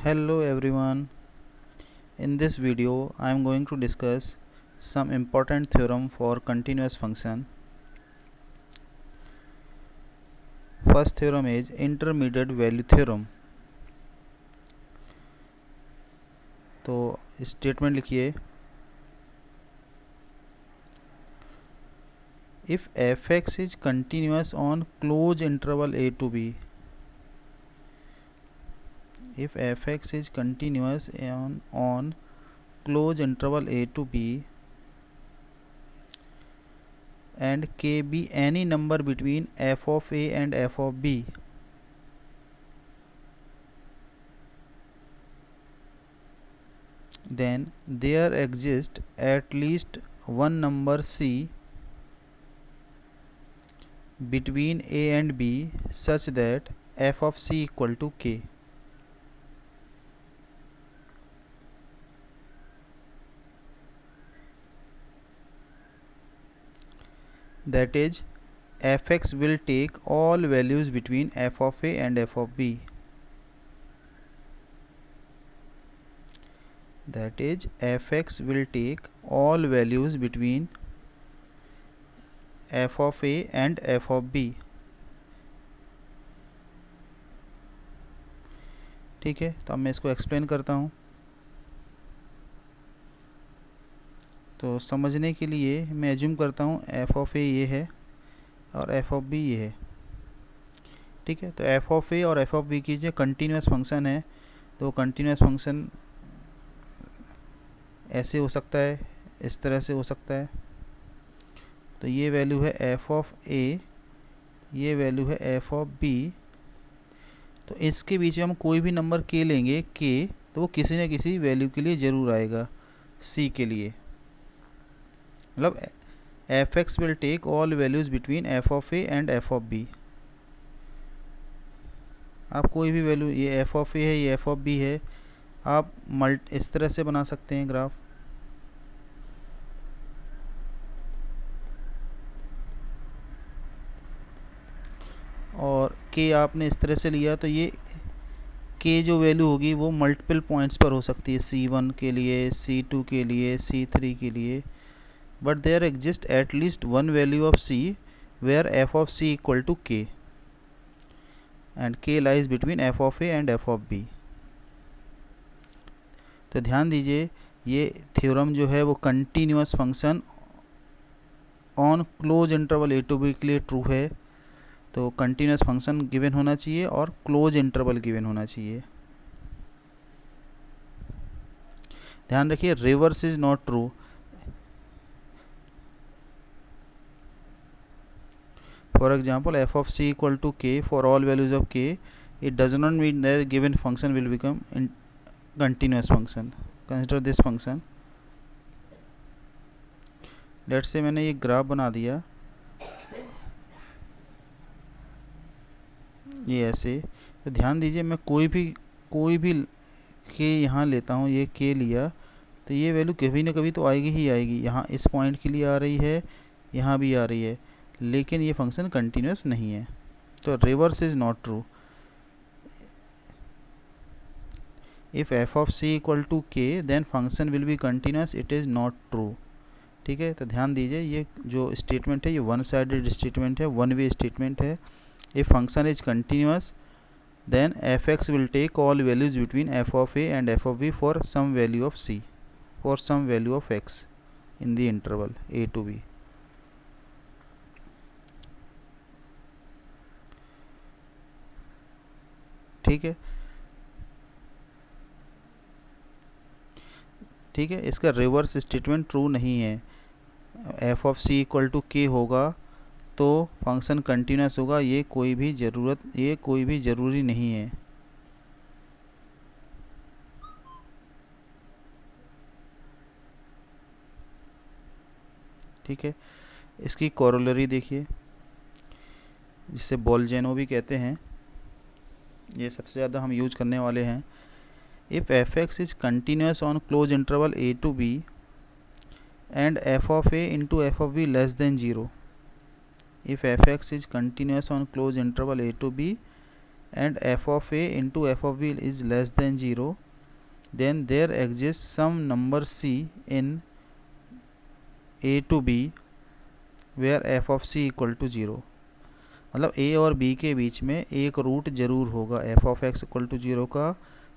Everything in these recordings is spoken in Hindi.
Hello everyone. In this video I am going to discuss some important theorem for continuous function. First theorem is intermediate value theorem. तो स्टेटमेंट लिखिए, if f(x) is continuous on closed interval a to b, if f(x) is continuous on closed interval a to b and k be any number between f of a and f of b, then there exists at least one number c between a and b such that f of c equal to k. That is, f(x) will take all values between f of a and f of b. That is, f(x) will take all values between f of a and f of b. ठीक है, तो अब मैं इसको एक्सप्लेन करता हूँ। तो समझने के लिए मैं एज्यूम करता हूँ f ऑफ ए ये है और f ऑफ बी ये है। ठीक है, तो f ऑफ ए और f ऑफ बी कीजिए कंटिन्यूस फंक्शन है, तो कंटिन्यूस फंक्शन ऐसे हो सकता है, इस तरह से हो सकता है। तो ये वैल्यू है f ऑफ ए, ये वैल्यू है f ऑफ बी। तो इसके बीच में हम कोई भी नंबर k लेंगे, k, तो वो किसी न किसी वैल्यू के लिए ज़रूर आएगा, c के लिए। मतलब f(x) will take all values between f of a and f of b. आप कोई भी वैल्यू, ये f of a है, ये f of b है, आप इस तरह से बना सकते हैं ग्राफ। और k आपने इस तरह से लिया, तो ये k जो वैल्यू होगी वो मल्टीपल पॉइंट्स पर हो सकती है, c1 के लिए, c2 के लिए, c3 के लिए। But there exists at least one value of c where f of c equal to k and k lies between f of a and f of b. तो ध्यान दीजिए, ये थ्योरम जो है वो continuous function on close interval a to b के लिए ट्रू है। तो कंटिन्यूस फंक्शन गिवन होना चाहिए और क्लोज इंटरवल गिवन होना चाहिए। ध्यान रखिए, reverse is not true. For example, f of c equal to k for all values of k, it does not mean that the given function will become continuous function. Consider this function. Let's say मैंने ये ग्राफ बना दिया, ये ऐसे। तो ध्यान दीजिए, मैं कोई भी k यहाँ लेता हूँ, ये k लिया, तो ये वैल्यू कभी ना कभी तो आएगी ही आएगी। यहाँ इस पॉइंट के लिए आ रही है, यहाँ भी आ रही है, लेकिन ये फंक्शन कंटिन्यूस नहीं है। तो reverse is not true. If f of c equal to k then function will be continuous, it is not true. ठीक है, तो ध्यान दीजिए, ये जो स्टेटमेंट है ये वन साइडेड स्टेटमेंट है, वन वे स्टेटमेंट है। If function is continuous then f(x) will take all values between f of a and f of b for some value of c, for some value of x in the interval a to b। ठीक है, ठीक है, इसका रिवर्स स्टेटमेंट ट्रू नहीं है। f of c equal to k होगा तो फंक्शन कंटिन्यूस होगा, ये कोई भी ज़रूरी नहीं है। ठीक है, इसकी कोरोलरी देखिए, जिसे बोल्जेनो भी कहते हैं, ये सबसे ज़्यादा हम यूज करने वाले हैं। If f(x) is continuous on close interval a to b and f of a into f of b less than 0, if f(x) is continuous on closed interval a to b and f of a into f of b is less than 0, then there exists some number c in a to b where f of c equal to 0. मतलब a और b के बीच में एक रूट जरूर होगा, f of x equal to 0 का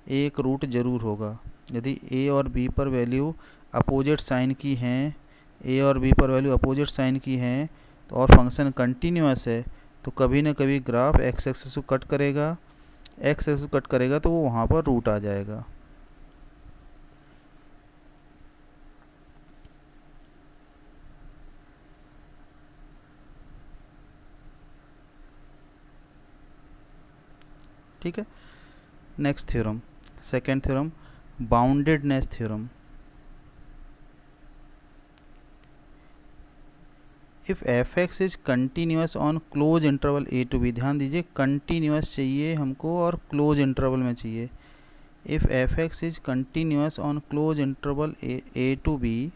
एक रूट जरूर होगा. यदि a और b पर वैल्यू अपोजिट साइन की हैं, a और b पर वैल्यू अपोजिट साइन की हैं तो और फंक्शन कंटिन्यूअस है तो कभी ना कभी ग्राफ x एक्सिस को कट करेगा, x एक्सिस को कट करेगा तो वो वहाँ पर रूट आ जाएगा. ठीक है. Next theorem, second theorem, boundedness theorem. If f x is continuous on close interval A to b, ध्यान दीजिए कंटिन्यूस चाहिए हमको और क्लोज इंटरवल में चाहिए. If f x is continuous on close interval A to b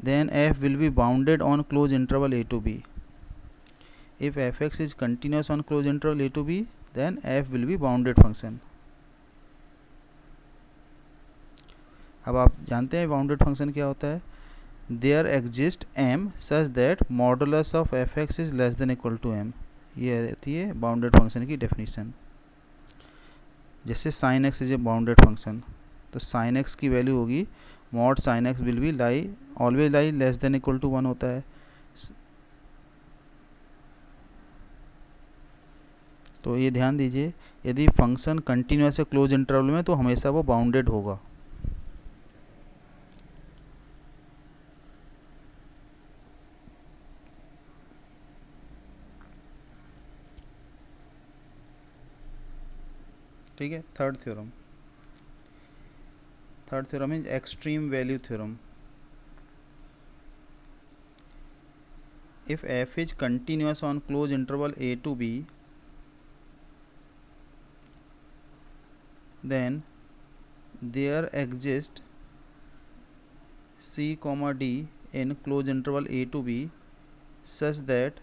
then f will be bounded on closed interval a to b. If fx is continuous on closed interval a to b, then f will be bounded function. अब आप जानते हैं बाउंडेड फंक्शन क्या होता है. There exist m such that modulus of fx is less than equal to m. ये होती है बाउंडेड फंक्शन की डेफिनेशन. जैसे sin x is a bounded function, तो sin x की वैल्यू होगी mod sin x will be lie always lie less than equal to 1 होता है. तो ये ध्यान दीजिए, यदि फंक्शन कंटिन्यूअस है क्लोज इंटरवल में तो हमेशा वो बाउंडेड होगा. ठीक है. Third theorem is extreme value theorem. If f is continuous on close interval a to b, then there exists c comma d in closed interval a to b such that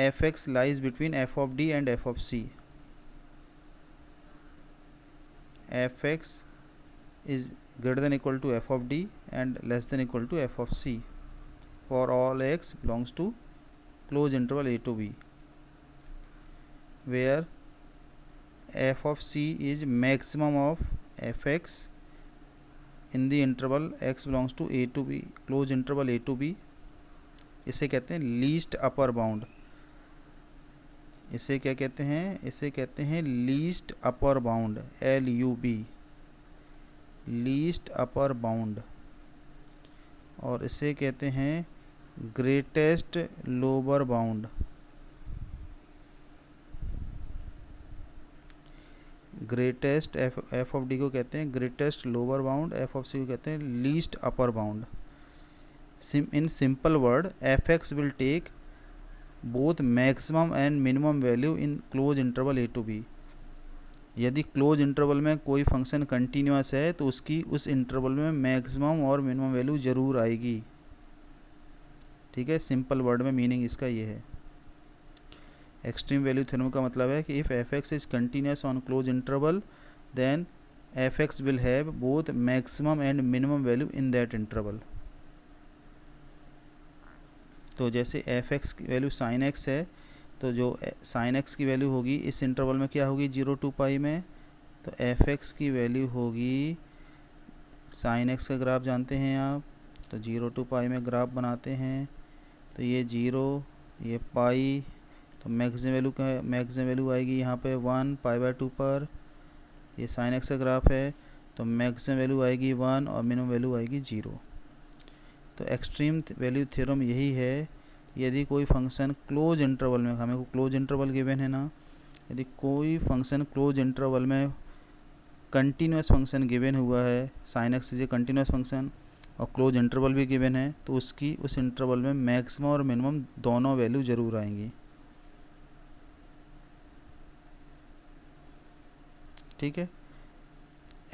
fx lies between f of d and f of c. fx is greater than equal to f of d and less than equal to f of c for all x belongs to closed interval a to b, where f of c is maximum of fx in the interval x belongs to a to b, closed interval a to b. इसे कहते हैं लीस्ट अपर बाउंड. इसे क्या कहते हैं? इसे कहते हैं least upper bound, LUB, least upper bound. और इसे कहते हैं greatest lower bound. Greatest F of D को कहते हैं greatest lower bound, F of C को कहते हैं least upper bound. In simple word, F x will take both maximum and minimum value in close interval A to B. यदि क्लोज इंटरवल में कोई फंक्शन कंटिन्यूअस है तो उसकी उस इंटरवल में मैक्सिमम और मिनिमम वैल्यू ज़रूर आएगी. ठीक है. सिंपल वर्ड में मीनिंग इसका ये है. एक्सट्रीम वैल्यू थ्योरम का मतलब है कि if f x is continuous on close interval then f x will have both maximum and minimum value in that interval. तो जैसे एफ एक्स की वैल्यू साइन एक्स है तो जो साइन एक्स की वैल्यू होगी इस इंटरवल में क्या होगी 0 to पाई में, तो एफ एक्स की वैल्यू होगी, साइन एक्स का ग्राफ जानते हैं आप, तो 0 to पाई में ग्राफ बनाते हैं तो ये 0 ये पाई, तो मैक्सिमम वैल्यू आएगी यहाँ पे 1 π/2 पर. ये साइन एक्स का ग्राफ है तो मैक्सिमम वैल्यू आएगी 1 और मिनिमम वैल्यू आएगी 0. तो एक्सट्रीम वैल्यू थ्योरम यही है, यदि कोई फंक्शन क्लोज इंटरवल में, हमें को क्लोज इंटरवल गिवन है ना, यदि कोई फंक्शन क्लोज इंटरवल में कंटिन्यूअस फंक्शन गिवन हुआ है, sine x is a continuous function और क्लोज इंटरवल भी गिवन है, तो उसकी उस इंटरवल में मैक्सिमम और मिनिमम दोनों वैल्यू ज़रूर आएंगी. ठीक है.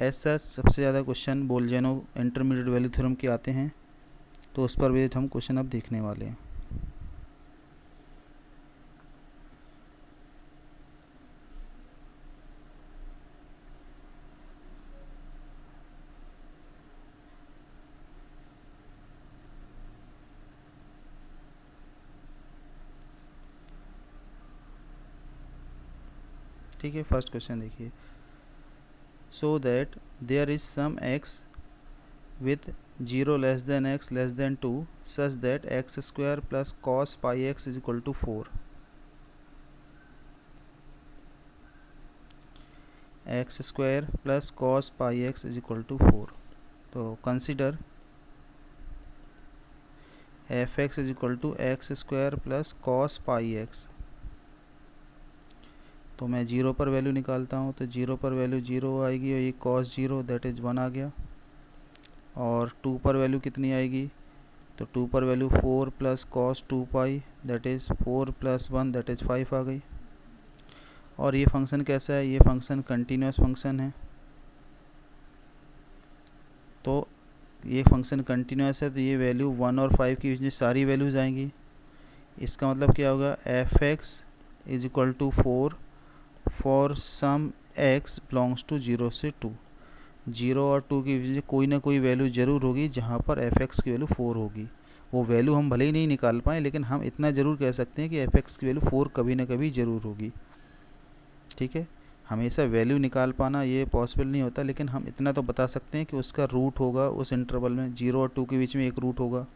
ऐसा सबसे ज़्यादा क्वेश्चन बोलजेनो इंटरमीडिएट वैल्यू थ्योरम के आते हैं. तो उस पर बेस्ड हम क्वेश्चन अब देखने वाले हैं। ठीक है, फर्स्ट क्वेश्चन देखिए। So that there is some x with 0 less than x less than 2 such that x square plus cos pi x is equal to 4. x square plus cos pi x is equal to 4. तो consider fx is equal to x square plus cos pi x. तो मैं 0 पर वैल्यू निकालता हूँ, तो 0 पर वैल्यू 0 आएगी और ये cos 0 दैट इज़ 1 आ गया। और 2 पर वैल्यू कितनी आएगी, तो 2 पर value 4 plus cos 2 pi that is 4 plus 1 that is 5 आ गई। और ये फंक्शन कैसा है, ये फंक्शन कंटिन्यूस फंक्शन है। तो ये फंक्शन कंटिन्यूस है, तो ये वैल्यू 1 और 5 की बीच में सारी वैल्यूज़ आएंगी। इसका मतलब क्या होगा, f x is equal to 4 for some x belongs to 0 से 2। 0 और 2 की बीच में कोई ना कोई वैल्यू ज़रूर होगी जहाँ पर एफ एक्स की वैल्यू 4 होगी। वो वैल्यू हम भले ही नहीं निकाल पाएँ, लेकिन हम इतना ज़रूर कह सकते हैं कि एफ एक्स की वैल्यू 4 कभी ना कभी ज़रूर होगी। ठीक है, हमेशा वैल्यू निकाल पाना ये पॉसिबल नहीं होता, लेकिन हम इतना तो बता सकते हैं कि उसका रूट होगा उस इंटरवल में। 0 और 2 के बीच में एक रूट होगा।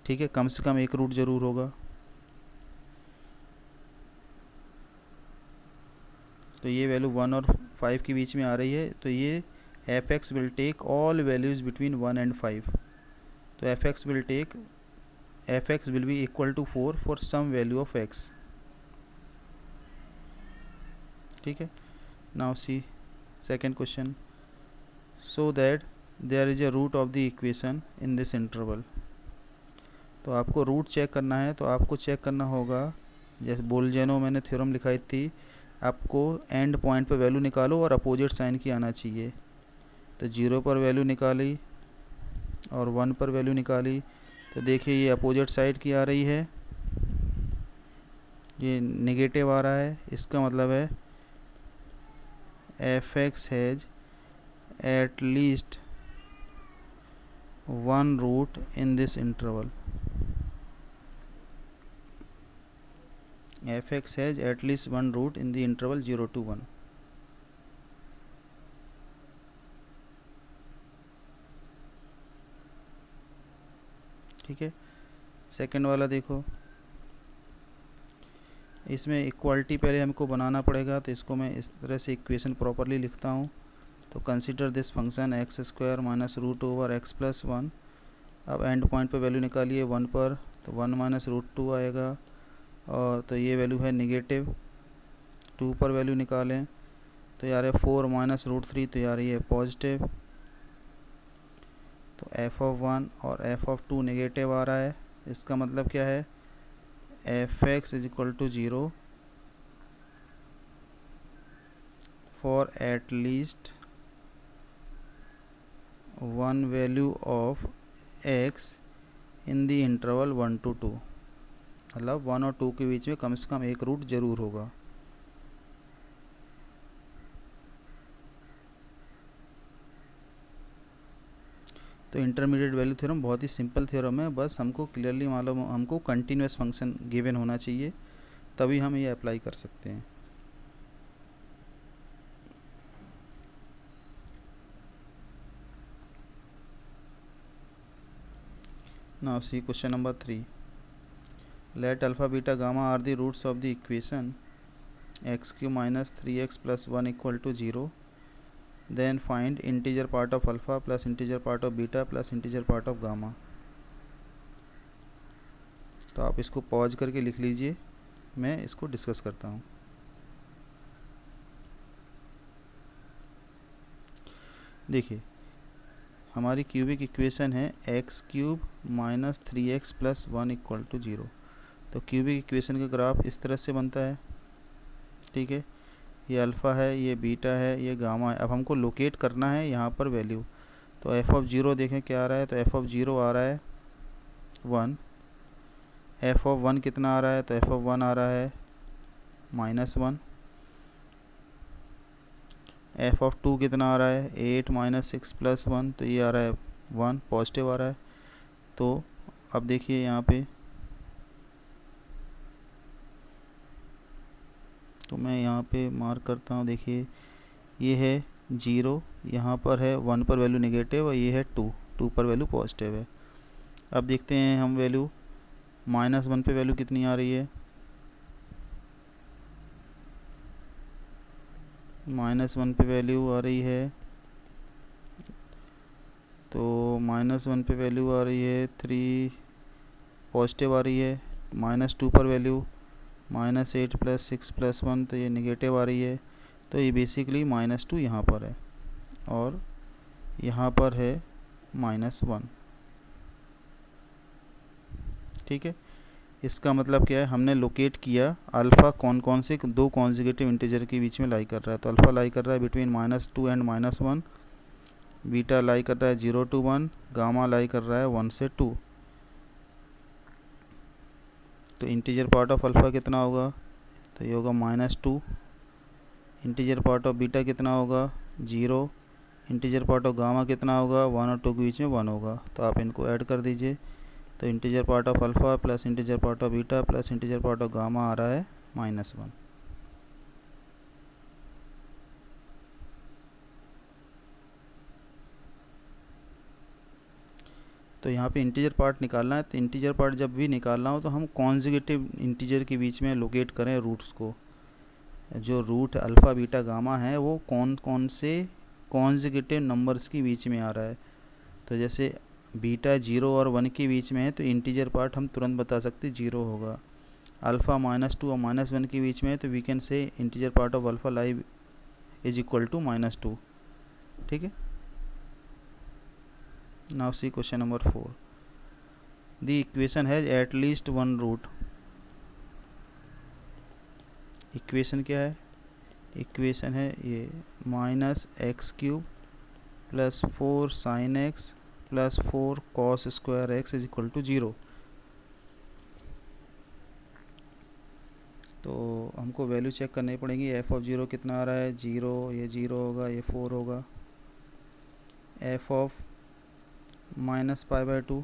ठीक है, कम से कम एक रूट ज़रूर होगा। तो ये वैल्यू 1 और 5 के बीच में आ रही है, तो ये F x will take all values between 1 and 5। तो F x will be equal to 4 for some value of X. ठीक है, now see second question. So that there is a root of the equation in this interval. तो आपको रूट चेक करना है, तो आपको चेक करना होगा, जैसे बोलजेनो मैंने थ्योरम लिखाई थी, आपको एंड पॉइंट पर वैल्यू निकालो और अपोजिट साइन की आना चाहिए। तो 0 पर वैल्यू निकाली और 1 पर वैल्यू निकाली, तो देखिए ये अपोजिट साइड की आ रही है, ये नेगेटिव आ रहा है। इसका मतलब है f x has at least 1 root in this interval. F x has at least 1 root in the interval 0 to 1। ठीक है, सेकंड वाला देखो, इसमें इक्वालिटी पहले हमको बनाना पड़ेगा, तो इसको मैं इस तरह से इक्वेशन प्रॉपरली लिखता हूँ। तो consider this function x square minus root over x plus 1। अब एंड पॉइंट पर वैल्यू निकालिए 1 पर, तो 1 माइनस रूट 2 आएगा, और तो ये वैल्यू है नेगेटिव। 2 पर वैल्यू निकालें तो यार है 4 माइनस रूट 3, तो यार ये पॉजिटिव। तो एफ ऑफ 1 और एफ ऑफ 2 नेगेटिव आ रहा है। इसका मतलब क्या है, f x is equal to 0 for at least 1 value of x in the interval 1 to 2। मतलब 1 और 2 के बीच में कम से कम एक रूट ज़रूर होगा। तो इंटरमीडिएट वैल्यू थ्योरम बहुत ही सिंपल थ्योरम है, बस हमको क्लियरली मालूम, हमको कंटिन्यूस फंक्शन गिवन होना चाहिए, तभी हम ये अप्लाई कर सकते हैं। Now see question number 3। Let alpha beta gamma are the roots of the equation x cube minus 3x plus 1 equal to 0। Then find integer part of alpha plus integer part of beta plus integer part of gamma. तो आप इसको पॉज करके लिख लीजिए, मैं इसको डिस्कस करता हूँ। देखिए, हमारी क्यूबिक इक्वेशन है x cube minus 3x plus 1 equal to 0। तो क्यूबिक इक्वेशन का ग्राफ इस तरह से बनता है। ठीक है, ये अल्फ़ा है, ये बीटा है, ये गामा है। अब हमको लोकेट करना है यहाँ पर वैल्यू। तो एफ ऑफ ज़ीरो देखें क्या आ रहा है, तो एफ ऑफ ज़ीरो आ रहा है 1। एफ ऑफ 1 कितना आ रहा है, तो एफ ऑफ 1 आ रहा है -1। एफ ऑफ 2 कितना आ रहा है, 8 - 6 + 1, तो ये आ रहा है 1, पॉजिटिव आ रहा है। तो अब देखिए यहाँ पे, तो मैं यहाँ पे मार्क करता हूँ। देखिए ये है 0, यहाँ पर है 1 पर वैल्यू नेगेटिव, और ये है 2 पर वैल्यू पॉजिटिव है। अब देखते हैं हम वैल्यू -1 पे वैल्यू कितनी आ रही है। -1 पे वैल्यू आ रही है, तो -1 पे वैल्यू आ रही है 3, पॉजिटिव आ रही है। -2 पर वैल्यू -8 + 6 + 1, तो ये नेगेटिव आ रही है। तो ये बेसिकली -2 यहाँ पर है, और यहाँ पर है -1। ठीक है, इसका मतलब क्या है, हमने लोकेट किया अल्फ़ा कौन कौन से दो कॉन्जिक्यूटिव इंटीजर के बीच में लाई कर रहा है। तो अल्फ़ा लाई कर रहा है बिटवीन -2 एंड -1, बीटा लाई कर रहा है 0 to 1, गामा लाई कर रहा है 1 से 2। तो इंटीजर पार्ट ऑफ अल्फ़ा कितना होगा, तो ये होगा -2। इंटीजर पार्ट ऑफ बीटा कितना होगा, 0। इंटीजर पार्ट ऑफ गामा कितना होगा, 1 और 2 के बीच में 1 होगा। तो आप इनको ऐड कर दीजिए, तो integer part of alpha plus integer part of beta plus integer part of gamma आ रहा है -1। तो यहाँ पे इंटीजर पार्ट निकालना है। तो इंटीजर पार्ट जब भी निकालना हो तो हम कॉन्जिक्यूटिव इंटीजर के बीच में लोकेट करें रूट्स को। जो रूट अल्फ़ा बीटा गामा है वो कौन कौन से कॉन्जिक्यूटिव नंबर्स के बीच में आ रहा है। तो जैसे बीटा 0 और 1 के बीच में है, तो इंटीजर पार्ट हम तुरंत बता सकते 0 होगा। अल्फ़ा -2 और -1 के बीच में है, तो we can say integer part of alpha lie is equal to -2। ठीक है। Now see question number 4। The equation has at least one root. Equation क्या है, इक्वेशन है ये -x³ + 4 sin x + 4 cos square x is equal to 0। तो हमको वैल्यू चेक करनी पड़ेगी। एफ ऑफ 0 कितना आ रहा है, 0, ये 0 होगा, ये 4 होगा। एफ ऑफ -π/2,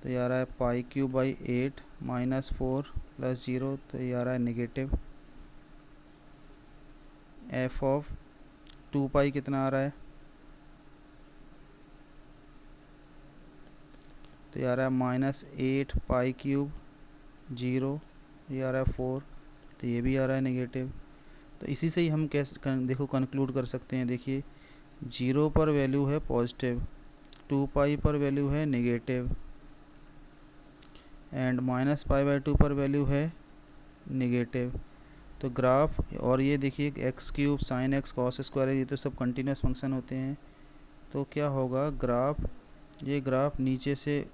तो ये आ रहा है π³/8 -4 + 0, तो ये आ रहा है नेगेटिव। एफ ऑफ 2π कितना आ रहा है, तो ये आ रहा है -8 π³, 0, ये आ रहा है 4, तो ये भी आ रहा है नेगेटिव। तो इसी से ही हम कैसे देखो कंक्लूड कर सकते हैं। देखिए 0 पर वैल्यू है पॉजिटिव, 2π पर वैल्यू है नेगेटिव, एंड -π/2 पर वैल्यू है नेगेटिव। तो ग्राफ, और ये देखिए x³ sin x cos square, ये तो सब कंटिन्यूस फंक्शन होते हैं। तो क्या होगा ग्राफ, ये ग्राफ नीचे से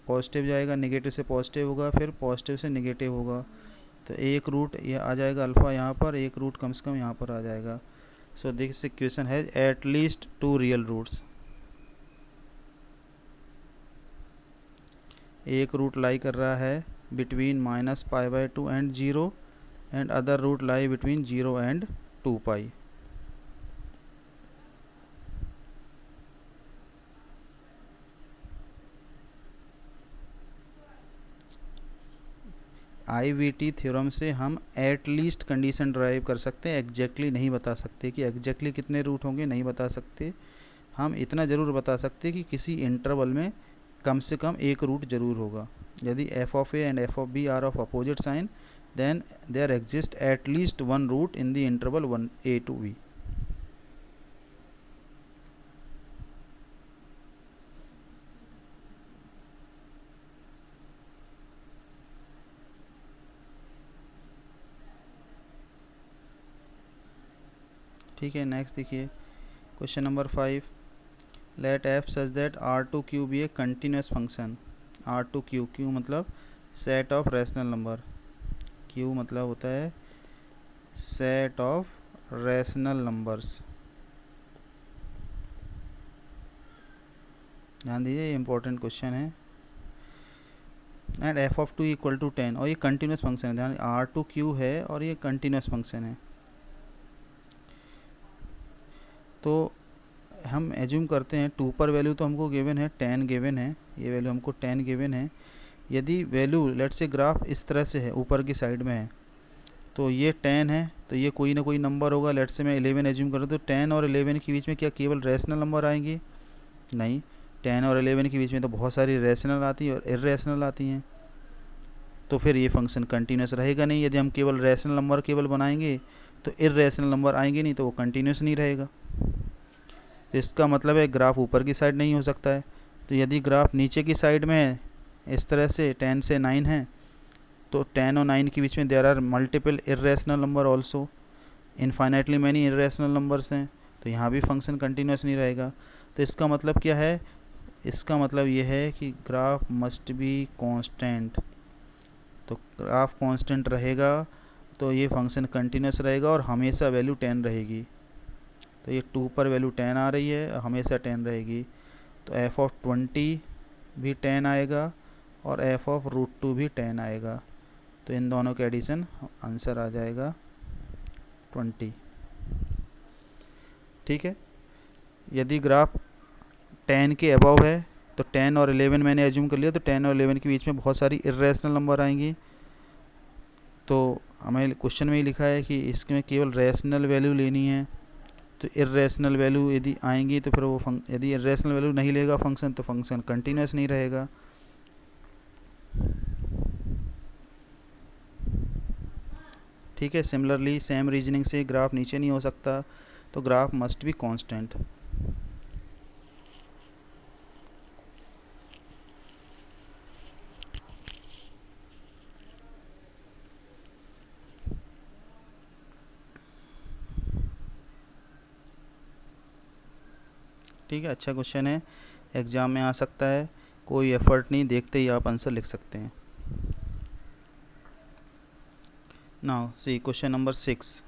पॉजिटिव जाएगा, नेगेटिव से पॉजिटिव होगा, फिर पॉजिटिव से नेगेटिव होगा। तो एक रूट ये आ जाएगा अल्फ़ा यहाँ पर, एक रूट कम से कम यहाँ पर आ जाएगा। So this equation has at least 2 real roots. एक रूट लाई कर रहा है between -π/2 and 0, and other root lie between 0 and 2π। IVT theorem से हम एट लीस्ट कंडीशन ड्राइव कर सकते हैं। एग्जैक्टली नहीं बता सकते कि एग्जैक्टली कितने रूट होंगे, नहीं बता सकते। हम इतना ज़रूर बता सकते कि किसी इंटरवल में कम से कम एक रूट ज़रूर होगा। यदि f of a and f of b are of opposite sign, then there exists at least one root in the interval 1a to b। ठीक है, नेक्स्ट देखिए question number 5। Let f such that R2Q be a continuous function. R2Q, Q मतलब set of rational number, Q मतलब होता है सेट ऑफ रैशनल नंबर्स। ध्यान दीजिए, ये इंपॉर्टेंट क्वेश्चन है। And f of two equal to 10, और ये कंटिन्यूस फंक्शन है, ध्यान आर टू क्यू है और ये कंटिन्यूस फंक्शन है। तो हम एज्यूम करते हैं 2 पर वैल्यू तो हमको गिवन है 10 गिवन है, ये वैल्यू हमको 10 गिवन है। यदि वैल्यू लेट से ग्राफ इस तरह से है, ऊपर की साइड में है, तो ये 10 है, तो ये कोई ना कोई नंबर होगा। लेट से मैं 11 एज्यूम करूँ, तो 10 और 11 के बीच में क्या केवल रैशनल नंबर आएंगे? नहीं, 10 और 11 के बीच में तो बहुत सारी रैशनल आती हैं और इर्रेशनल आती हैं, तो फिर ये फंक्शन कंटिन्यूस रहेगा नहीं। यदि हम केवल रैशनल नंबर केवल बनाएंगे तो इर्रेशनल नंबर आएंगे नहीं, तो वो कंटिन्यूस नहीं रहेगा। तो इसका मतलब है ग्राफ ऊपर की साइड नहीं हो सकता है। तो यदि ग्राफ नीचे की साइड में है, इस तरह से 10 से 9 है, तो 10 और 9 के बीच में there are multiple irrational number also, infinitely many irrational numbers हैं, तो यहाँ भी फंक्शन कंटिन्यूस नहीं रहेगा। तो इसका मतलब क्या है? इसका मतलब ये है कि ग्राफ मस्ट बी कांस्टेंट। तो ग्राफ कांस्टेंट रहेगा तो ये फंक्शन कंटिन्यूस रहेगा और हमेशा वैल्यू 10 रहेगी। तो ये 2 पर वैल्यू 10 आ रही है, हमेशा 10 रहेगी। तो एफ ऑफ 20 भी 10 आएगा और एफ ऑफ √2 भी 10 आएगा। तो इन दोनों के एडिशन आंसर आ जाएगा 20। ठीक है। यदि ग्राफ 10 के अबव है तो 10 और 11 मैंने एज्यूम कर लिया, तो 10 और 11 के बीच में बहुत सारी इर्रेशनल नंबर आएंगी। तो हमें क्वेश्चन में ही लिखा है कि इसमें केवल रैशनल वैल्यू लेनी है। तो इर्रेशनल वैल्यू यदि आएंगी तो फिर वो यदि इर्रेशनल वैल्यू नहीं लेगा फंक्शन, तो फंक्शन कंटिन्यूस नहीं रहेगा। ठीक है। सिमिलरली सेम रीजनिंग से ग्राफ नीचे नहीं हो सकता, तो ग्राफ मस्ट बी कांस्टेंट। ठीक है, अच्छा क्वेश्चन है, एग्ज़ाम में आ सकता है, कोई एफर्ट नहीं, देखते ही आप आंसर लिख सकते हैं। Now see question number 6।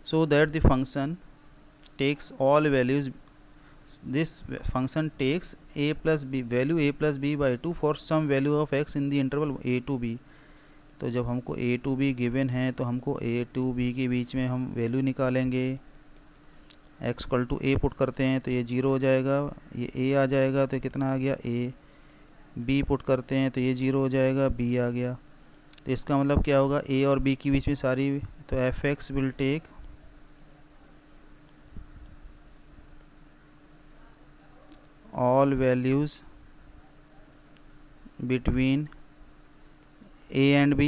So that the function takes all values, this function takes a plus b value a plus b by 2 for some value of x in the interval a to b। तो जब हमको a to b गिवन है तो हमको a to b के बीच में हम वैल्यू निकालेंगे। x equal to a put करते हैं तो ये 0 हो जाएगा, ये a आ जाएगा तो कितना आ गया a। b पुट करते हैं तो ये 0 हो जाएगा, b आ गया। तो इसका मतलब क्या होगा, a और b के बीच में सारी, तो f(x) will take all values between a and b।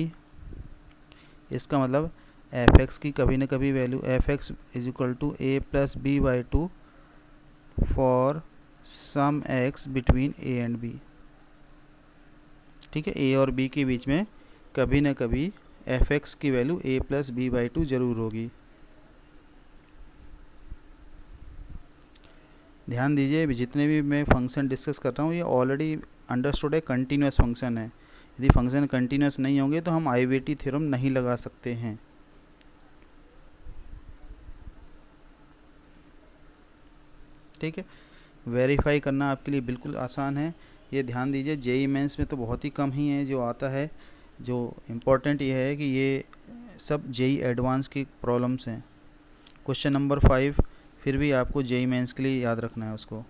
इसका मतलब f(x) की कभी न कभी value f(x) is equal to a plus b by 2 for some x between a and b। ठीक है, a और b के बीच में कभी न कभी f(x) की value a plus b by 2 जरूर होगी। ध्यान दीजिए, जितने भी मैं फंक्शन डिस्कस कर रहा हूँ ये ऑलरेडी अंडरस्टूड है, कंटिन्यूस फंक्शन है। यदि फंक्शन कंटिन्यूस नहीं होंगे तो हम आईवेटी थ्योरम नहीं लगा सकते हैं। ठीक है, वेरीफाई करना आपके लिए बिल्कुल आसान है। ये ध्यान दीजिए, जेईई मेंस में तो बहुत ही कम ही है जो आता है। जो इम्पोर्टेंट ये है कि ये सब जेईई एडवांस की प्रॉब्लम्स हैं। क्वेश्चन नंबर 5 फिर भी आपको जेईई मेंस के लिए याद रखना है उसको।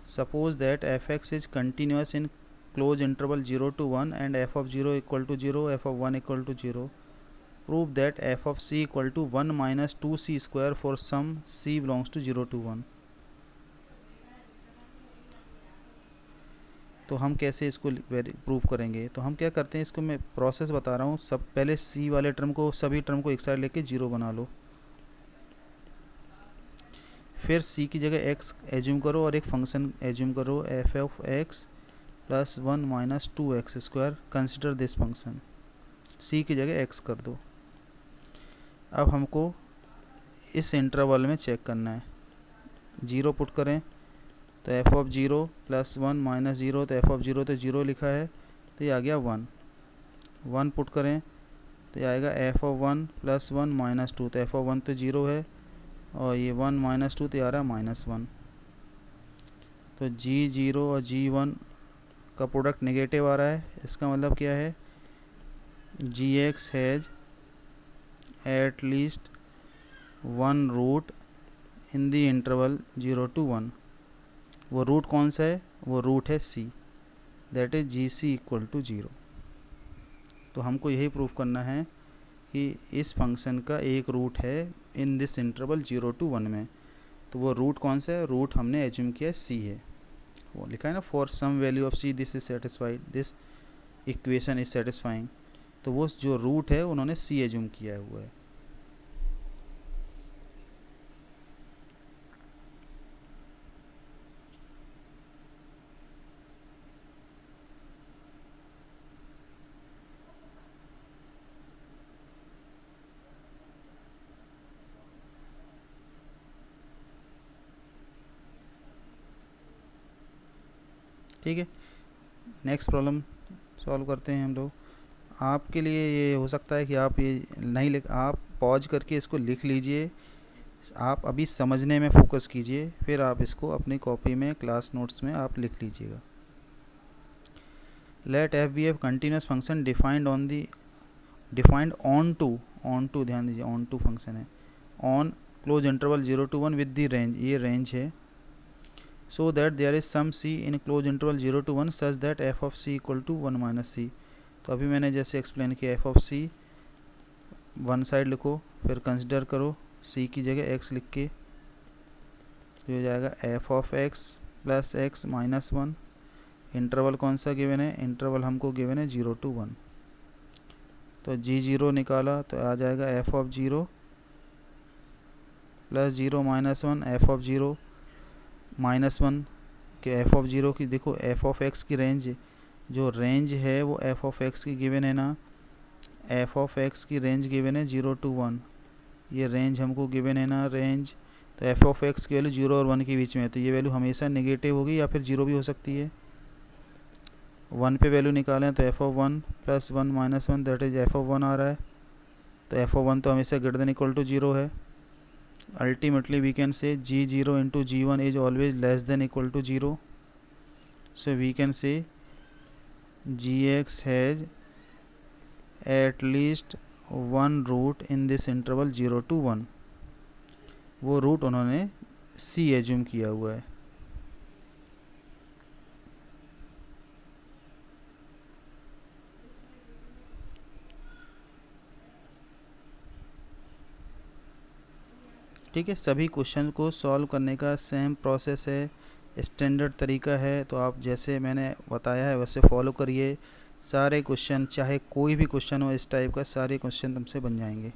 Suppose that f(x) is continuous in close interval 0 to 1 and f of 0 equal to 0, f of 1 equal to 0। prove that f of c equal to 1 minus 2c square for some c belongs to 0 to 1। तो हम कैसे इसको प्रूव करेंगे? तो हम क्या करते हैं, इसको मैं प्रोसेस बता रहा हूँ। सब पहले c वाले टर्म को, सभी टर्म को एक साइड लेके 0 बना लो। फिर c की जगह x एज्यूम करो और एक फंक्शन एज्यूम करो f of x plus 1 minus 2x square. Consider this function, c की जगह x कर दो। अब हमको इस इंटरवल में चेक करना है, 0 पुट करें तो f of 0 प्लस 1 माइनस 0, तो f of 0 तो 0 लिखा है तो ये आ गया 1। 1 पुट करें तो ये आएगा एफ ऑफ 1 प्लस 1 माइनस 2, तो एफ ऑफ 1 तो 0 है और ये 1 माइनस 2 तो ये आ रहा है -1। तो G0 और G1 का प्रोडक्ट नेगेटिव आ रहा है, इसका मतलब क्या है, Gx has at least one root in the interval 0 to 1। वो रूट कौन सा है, वो रूट है C, that is GC equal to 0। तो हमको यही प्रूव करना है कि इस फंक्शन का एक रूट है इन दिस इंटरवल 0 to 1 में। तो वो रूट कौन सा है, रूट हमने एज्यूम किया C है, वो लिखा है ना, for some value of C this is satisfied, this equation is satisfying. तो वो जो रूट है उन्होंने C एज्यूम किया हुआ है। ठीक है, नेक्स्ट प्रॉब्लम सॉल्व करते हैं हम लोग। आपके लिए ये हो सकता है कि आप ये नहीं लिख, आप पॉज करके इसको लिख लीजिए, आप अभी समझने में फोकस कीजिए, फिर आप इसको अपनी कॉपी में क्लास नोट्स में आप लिख लीजिएगा। Let f be f continuous function defined onto ध्यान दीजिए, ऑन टू फंक्शन है, on close interval 0 to 1 with the range, ये रेंज है, so that there is some c in closed interval 0 to 1 such that f of c equal to 1 minus c। तो अभी मैंने जैसे एक्सप्लेन किया, f of c one side लिखो, फिर कंसिडर करो c की जगह x लिख के, तो हो जाएगा f of x plus x minus 1। Interval कौन सा गिवन है, इंटरवल हमको गिवन है 0 to 1। तो g0 निकाला तो आ जाएगा f of 0 plus 0 minus 1, f of 0 -1 के एफ ऑफ 0 की, देखो एफ ऑफ एक्स की रेंज, जो रेंज है वो एफ ऑफ एक्स की गिवन है ना, एफ ऑफ एक्स की रेंज गिवन है 0 to 1, ये रेंज हमको गिवन है ना रेंज। तो एफ ऑफ एक्स की वैल्यू 0 और 1 के बीच में है, तो ये वैल्यू हमेशा नेगेटिव होगी या फिर 0 भी हो सकती है। 1 पे वैल्यू निकालें तो f of 1 plus 1 minus 1 that is F of 1 आ रहा है, तो एफ ऑफ 1 तो हमेशा ग्रेटर देन इक्वल टू 0 है। Ultimately we can say G0 into G1 is always less than equal to 0, so we can say Gx has at least one root in this interval 0 to 1। वो रूट उन्होंने C एज्यूम किया हुआ है। ठीक है, सभी क्वेश्चन को सॉल्व करने का सेम प्रोसेस है, स्टैंडर्ड तरीका है, तो आप जैसे मैंने बताया है वैसे फॉलो करिए। सारे क्वेश्चन, चाहे कोई भी क्वेश्चन हो इस टाइप का, सारे क्वेश्चन तुमसे बन जाएंगे।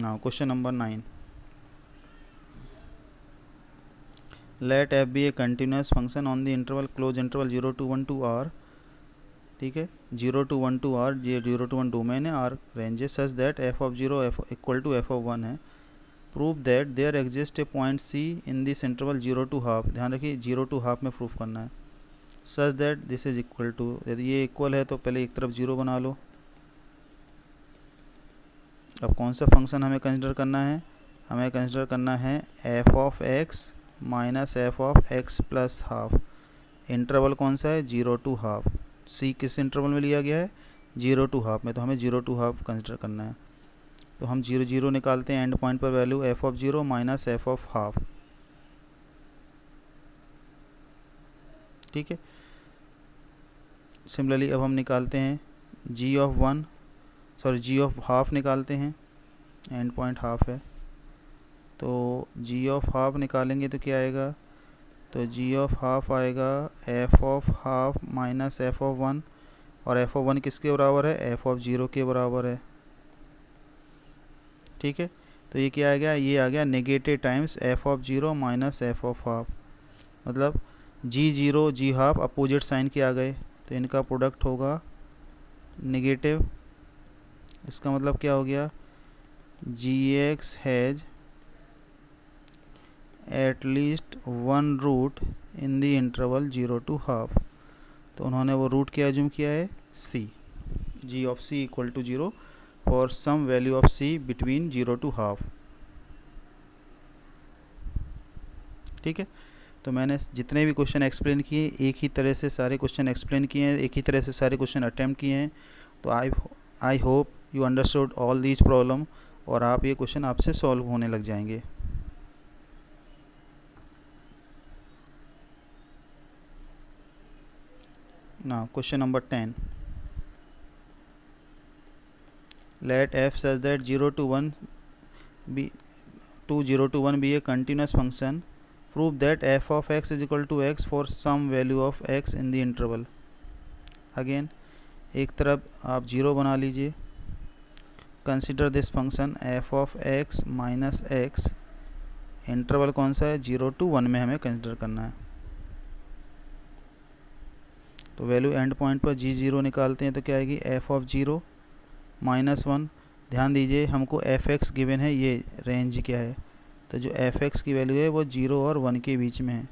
Now question number 9, let f be a continuous function on the interval close interval 0 to 1 to r। ठीक है, 0 to 1 to r, ये 0 to 1 डोमेन है, r रेंज है, such that f of 0 equal to f of 1 है। Prove that there exist a point c in this interval 0 to half, ध्यान रखिए 0 to हाफ में प्रूफ करना है। Such that this is equal to, यदि ये इक्वल है तो पहले एक तरफ 0 बना लो। अब कौन सा फंक्शन हमें कंसिडर करना है, हमें कंसिडर करना है f of x minus F of x plus half. Interval कौन सा है, 0 to हाफ। सी किस इंटरवल में लिया गया है, 0 to हाफ में, तो हमें 0 to हाफ कंसिडर करना है। तो हम 0 0 निकालते हैं, एंड पॉइंट पर value F of 0 minus F of half. ठीक है, सिमिलरली अब हम निकालते हैं G of 1, sorry G of half निकालते हैं, एंड पॉइंट हाफ है, तो जी ऑफ हाफ निकालेंगे तो क्या आएगा, तो जी ऑफ हाफ आएगा F of half minus F of 1, और एफ ऑफ 1 किसके बराबर है, एफ ऑफ 0 के बराबर है। ठीक है, तो ये क्या आ गया, ये आ गया negative times F of 0 minus F of half, मतलब G0 जी हाफ अपोजिट साइन के आ गए, तो इनका प्रोडक्ट होगा नेगेटिव। इसका मतलब क्या हो गया, Gx has at least one root in the interval 0 to half. तो उन्होंने वो रूट क्या एज्यूम किया है, C, G of C equal to 0 for some value of C between 0 to ½ ठीक है। तो मैंने जितने भी क्वेश्चन एक्सप्लेन किए एक ही तरह से सारे क्वेश्चन एक्सप्लेन किए हैं, एक ही तरह से सारे क्वेश्चन अटैम्प्ट किए हैं। तो I hope you understood all these problem, और आप ये क्वेश्चन आपसे सॉल्व होने लग जाएंगे। Now question number 10. Let f such that 0 to 1 be 0 to 1 be a continuous function. Prove that f of x is equal to x for some value of x in the interval. Again एक तरफ आप 0 बना लीजिए. Consider this function f of x minus x. Interval कौन सा है, 0 to 1 में हमें कंसिडर करना है. तो वैल्यू एंड पॉइंट पर g0 निकालते हैं तो क्या आएगी, f of 0 माइनस 1. ध्यान दीजिए हमको f(x) गिवन है, ये रेंज क्या है, तो जो f(x) की वैल्यू है वो 0 और 1 के बीच में है.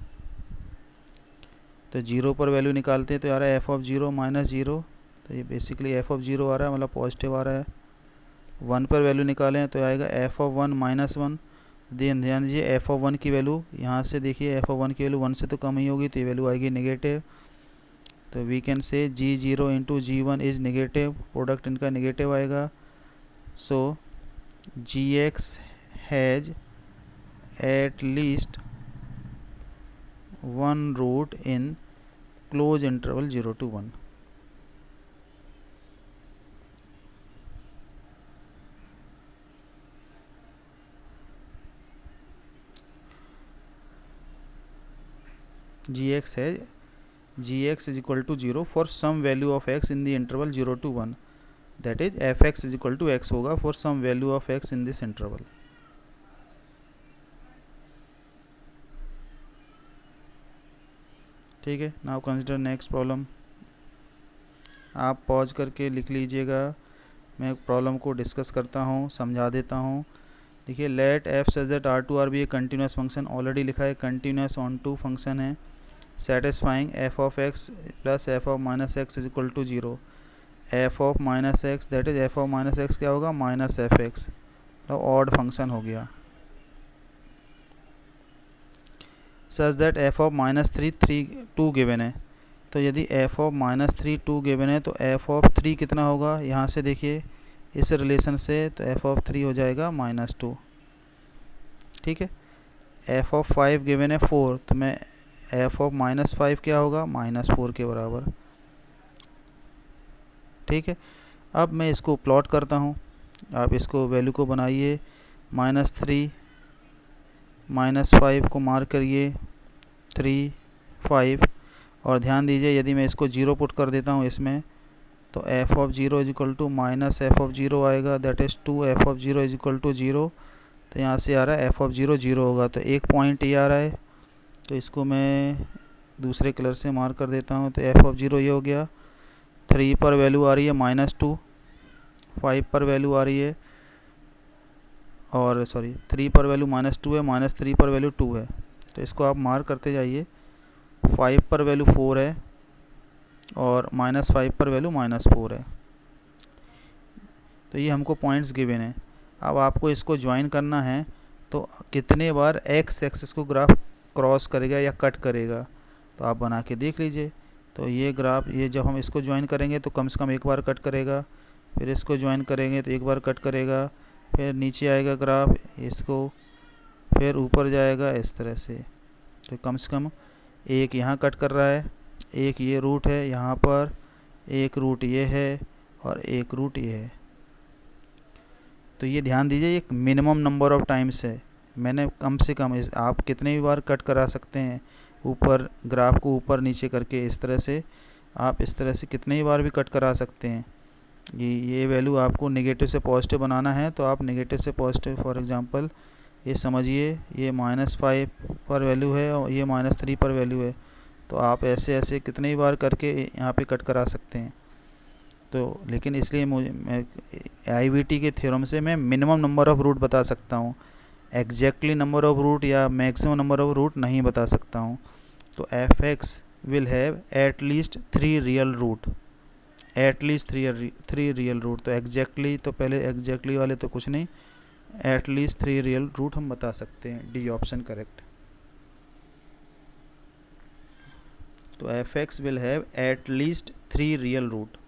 तो 0 पर वैल्यू निकालते हैं तो आ रहा है f of 0 माइनस 0, तो ये बेसिकली f of 0 आ रहा है, मतलब पॉजिटिव आ रहा है. 1 पर वैल्यू निकालें तो आएगा f of 1 माइनस 1. ध्यान दीजिए f of 1 की वैल्यू यहाँ से देखिए, f of 1 की वैल्यू 1 से तो कम ही होगी, तो ये वैल्यू आएगी नेगेटिव. तो we can say g0 into g1 is negative, product इनका नेगेटिव आएगा. So gx has at least one root in close interval 0 to 1. gx is equal to 0 for some value of x in the interval 0 to 1, that is fx is equal to x होगा for some value of x in this interval. ठीक है. Now consider next problem. आप पॉज करके लिख लीजिएगा, मैं प्रॉब्लम को डिस्कस करता हूँ, समझा देता हूँ. देखिए late f such that R2R भी एक कंटिन्यूस फंक्शन, ऑलरेडी लिखा है कंटिन्यूस ऑन टू फंक्शन है, satisfying f of x plus f of minus x is equal to 0. f of minus x, that is f of minus x क्या होगा, माइनस fx, तो ऑड फंक्शन हो गया. Such that f of minus 2 given है, तो यदि f of minus 2 गिवन है तो f of 3 कितना होगा, यहाँ से देखिए इस रिलेशन से, तो f of 3 हो जाएगा -2. ठीक है. f of 5 गिवन है 4, तो मैं f of -5 क्या होगा, -4 के बराबर. ठीक है. अब मैं इसको प्लॉट करता हूँ, आप इसको वैल्यू को बनाइए. -3 -5 को मार्क करिए, 3 5, और ध्यान दीजिए यदि मैं इसको 0 पुट कर देता हूँ इसमें, तो f of 0 is equal to minus f of 0 आएगा, that is 2 f of 0 is equal to 0. तो यहाँ से आ रहा है f of 0 0 होगा, तो एक पॉइंट ये आ रहा है, तो इसको मैं दूसरे कलर से मार्क कर देता हूँ. तो f of 0 ये हो गया. 3 पर वैल्यू आ रही है -2, 5 पर वैल्यू आ रही है, और 3 पर वैल्यू -2 है, -3 पर वैल्यू 2 है, तो इसको आप मार्क करते जाइए. 5 पर वैल्यू 4 है और -5 पर वैल्यू -4 है. तो ये हमको पॉइंट्स गिवन है. अब आपको इसको ज्वाइन करना है, तो कितने बार x एक्सिस को ग्राफ क्रॉस करेगा या कट करेगा, तो आप बना के देख लीजिए. तो ये ग्राफ, ये जब हम इसको ज्वाइन करेंगे तो कम से कम एक बार कट करेगा, फिर इसको ज्वाइन करेंगे तो एक बार कट करेगा, फिर नीचे आएगा ग्राफ इसको, फिर ऊपर जाएगा इस तरह से. तो कम से कम एक यहाँ कट कर रहा है, एक ये रूट है यहाँ पर, एक रूट ये है और एक रूट ये है. तो ये ध्यान दीजिए एक मिनिमम नंबर ऑफ टाइम्स है. मैंने कम से कम आप कितने भी बार कट करा सकते हैं, ऊपर ग्राफ को ऊपर नीचे करके, इस तरह से आप इस तरह से कितने ही बार भी कट करा सकते हैं. ये वैल्यू आपको नेगेटिव से पॉजिटिव बनाना है, तो आप नेगेटिव से पॉजिटिव, फॉर एग्जांपल ये समझिए ये -5 पर वैल्यू है और ये -3 पर वैल्यू है, तो आप ऐसे ऐसे कितने ही बार करके यहाँ पे कट करा सकते हैं. तो लेकिन इसलिए मैं IVT के थ्योरम से मैं मिनिमम नंबर ऑफ़ रूट बता सकता हूँ, एग्जैक्टली नंबर ऑफ़ रूट या मैक्सिमम नंबर ऑफ़ रूट नहीं बता सकता हूँ. तो fx will have at least 3 real root, at least 3 real root। तो exactly, तो पहले exactly वाले तो कुछ नहीं, at least 3 real root हम बता सकते हैं। D option correct. तो fx will have at least 3 real root।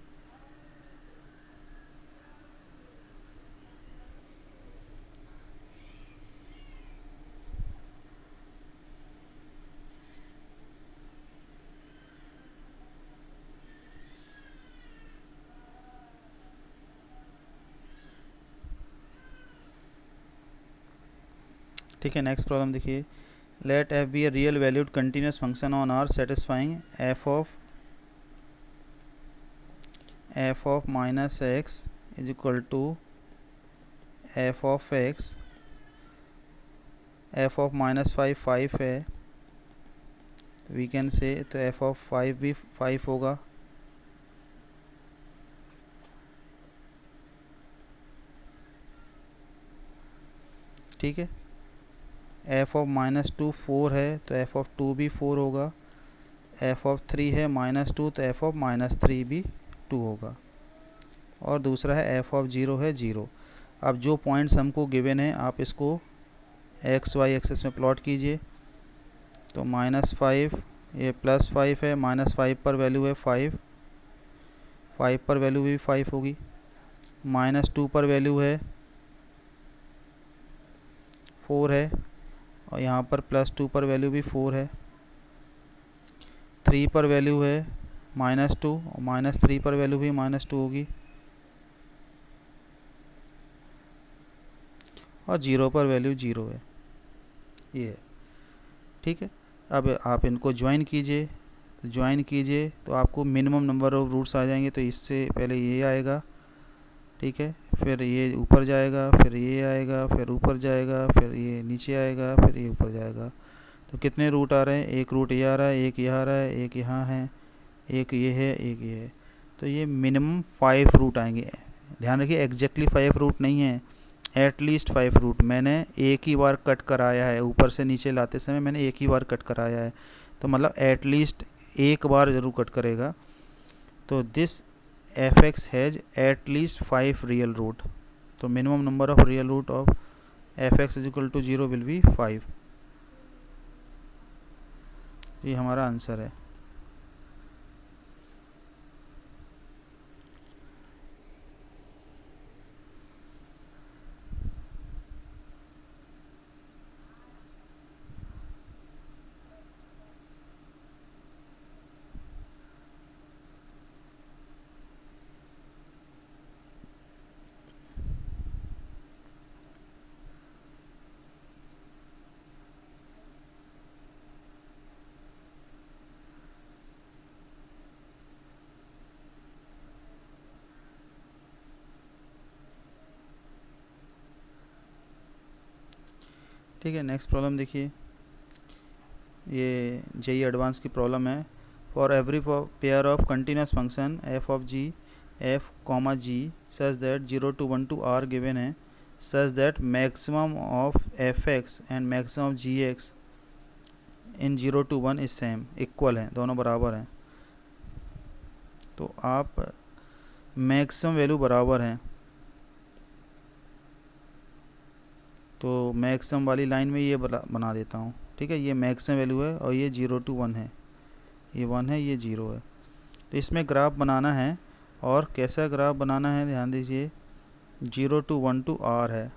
ठीक है, नेक्स्ट प्रॉब्लम देखिए। Let f be a real valued continuous function on R satisfying f of minus x is equal to f of x. F of minus 5 है, वी कैन से तो एफ ऑफ 5 भी 5 होगा। ठीक है, एफ ऑफ माइनस 2 4 है, तो एफ ऑफ 2 भी 4 होगा। एफ ऑफ 3 है -2, तो एफ ऑफ -3 भी 2 होगा। और दूसरा है एफ ऑफ 0 है 0। अब जो पॉइंट्स हमको गिवन है आप इसको एक्स वाई एक्सेस में प्लॉट कीजिए। तो -5 ये +5 है, -5 पर वैल्यू है 5, 5 पर वैल्यू भी 5 होगी। -2 पर वैल्यू है 4 है, और यहाँ पर +2 पर वैल्यू भी 4 है। 3 पर वैल्यू है -2, और -3 पर वैल्यू भी -2 होगी, और 0 पर वैल्यू 0 है। ये है, ठीक है। अब आप इनको ज्वाइन कीजिए, तो ज्वाइन कीजिए तो आपको मिनिमम नंबर ऑफ रूट्स आ जाएंगे। तो इससे पहले ये आएगा, ठीक है, फिर ये ऊपर जाएगा, फिर ये आएगा, फिर ऊपर जाएगा, फिर ये नीचे आएगा, फिर ये ऊपर जाएगा। तो कितने रूट आ रहे हैं? एक रूट ये आ रहा है, एक यहाँ आ रहा है, एक यहाँ है, एक ये है, एक ये है। तो ये मिनिमम 5 रूट आएंगे। ध्यान रखिए एग्जैक्टली 5 रूट नहीं है, एटलीस्ट 5 रूट। मैंने एक ही बार कट कराया है, ऊपर से नीचे लाते समय मैंने एक ही बार कट कराया है, तो मतलब एटलीस्ट एक बार ज़रूर कट करेगा। तो this F X has at least 5 real root. तो minimum number of real root of F x is equal to 0 will be 5। ये हमारा आंसर है। ठीक है, नेक्स्ट प्रॉब्लम देखिए। ये जेई एडवांस की प्रॉब्लम है। For every pair of continuous function f of g f comma g such that 0 to 1 to r given है, such that maximum of F x and maximum of g x in 0 to 1 is same, equal हैं, दोनों बराबर हैं। तो आप मैक्सिमम वैल्यू बराबर हैं, तो मैक्सिमम वाली लाइन में ये बना देता हूँ। ठीक है, ये मैक्सिमम वैल्यू है और ये 0 to 1 है, ये 1 है, ये 0 है। तो इसमें ग्राफ बनाना है, और कैसा ग्राफ बनाना है ध्यान दीजिए। 0 to 1 to r है,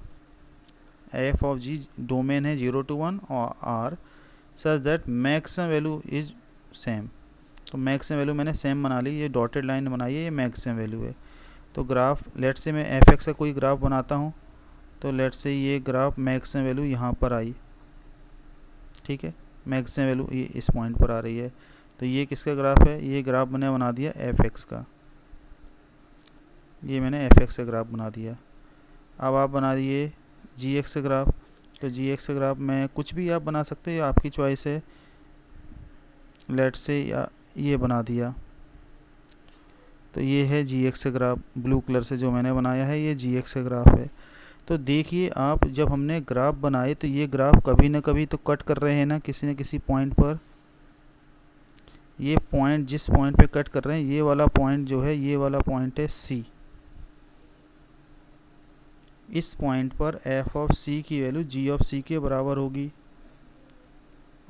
एफ ऑफ जी डोमेन है 0 to 1 और r, such that maximum value is same. तो मैक्सिमम वैल्यू मैंने सेम बना ली, ये डॉटेड लाइन बनाई है, ये मैक्सिमम वैल्यू है। तो ग्राफ लेट से मैं एफ एक्स का कोई ग्राफ बनाता हूँ, तो लेट से ये ग्राफ मैक्सिमम वैल्यू यहाँ पर आई, ठीक है, मैक्सिमम वैल्यू ये इस पॉइंट पर आ रही है। तो ये किसका ग्राफ है? ये ग्राफ मैंने बना दिया एफ एक्स का, ये मैंने एफ एक्स का ग्राफ बना दिया। अब आप बना दिए जी एक्स का ग्राफ। तो जी एक्स का ग्राफ में कुछ भी आप बना सकते हो, आपकी चॉइस है। लेट से या ये बना दिया, तो ये है जी एक्स का ग्राफ, ब्लू कलर से जो मैंने बनाया है ये जी एक्स का ग्राफ है। तो देखिए आप, जब हमने ग्राफ बनाए तो ये ग्राफ कभी ना कभी तो कट कर रहे हैं ना किसी न किसी पॉइंट पर। ये पॉइंट जिस पॉइंट पे कट कर रहे हैं ये वाला पॉइंट जो है, ये वाला पॉइंट है सी। इस पॉइंट पर एफ ऑफ सी की वैल्यू जी ऑफ सी के बराबर होगी,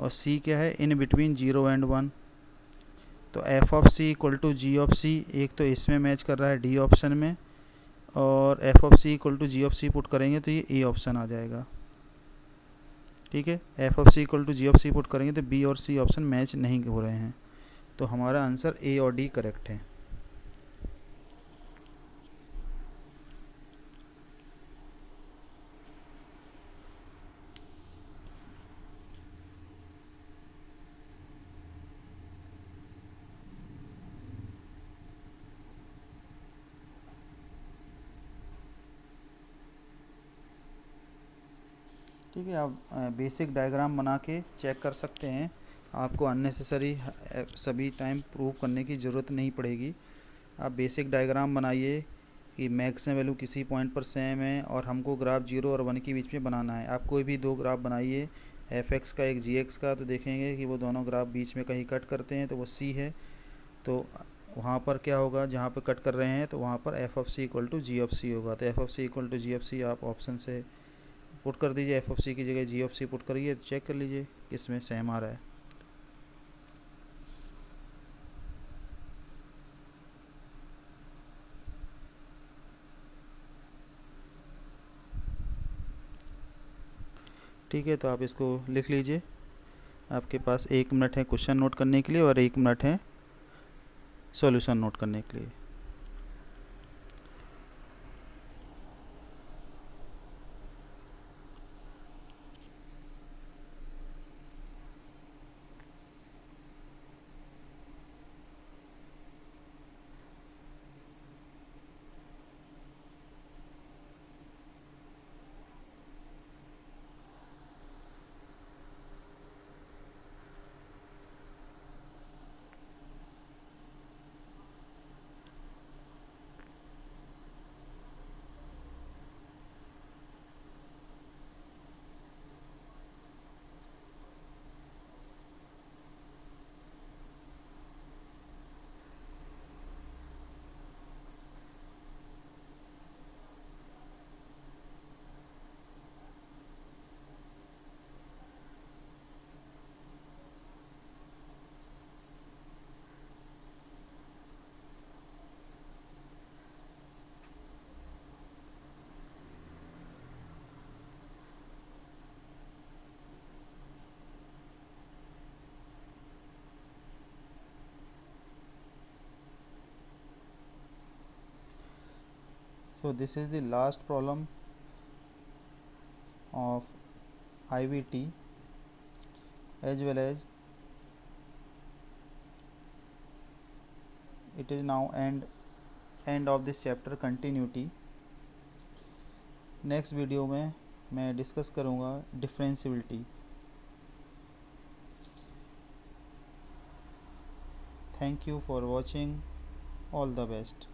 और सी क्या है, इन बिटवीन 0 एंड 1। तो f of C equal to g of c, एक तो इसमें मैच कर रहा है डी ऑप्शन में, और f of C equal to g of c put करेंगे तो ये ए ऑप्शन आ जाएगा। ठीक है, f of C equal to g of c put करेंगे तो बी और सी ऑप्शन मैच नहीं हो रहे हैं, तो हमारा आंसर ए और डी करेक्ट है। ठीक है, आप बेसिक डायग्राम बना के चेक कर सकते हैं, आपको अननेसेसरी सभी टाइम प्रूव करने की ज़रूरत नहीं पड़ेगी। आप बेसिक डायग्राम बनाइए कि मैक्स वैल्यू किसी पॉइंट पर सेम है और हमको ग्राफ 0 और 1 के बीच में बनाना है। आप कोई भी दो ग्राफ बनाइए, एफ एक्स का एक जी एक्स का, तो देखेंगे कि वो दोनों ग्राफ बीच में कहीं कट करते हैं तो वो सी है। तो वहाँ पर क्या होगा, जहाँ पर कट कर रहे हैं तो वहाँ पर f of C equal to g of c होगा। तो f of C equal to g of c आप ऑप्शन से पुट कर दीजिए, एफ ऑफ सी की जगह जी ऑफ सी पुट करिए, चेक कर लीजिए किसमें सेम आ रहा है। ठीक है, तो आप इसको लिख लीजिए। आपके पास 1 मिनट है क्वेश्चन नोट करने के लिए और 1 मिनट है सॉल्यूशन नोट करने के लिए। So this is the last problem of IVT, as well as it is now end of this chapter continuity। Next video में मैं डिस्कस करूँगा differentiability. Thank you for watching, all the best.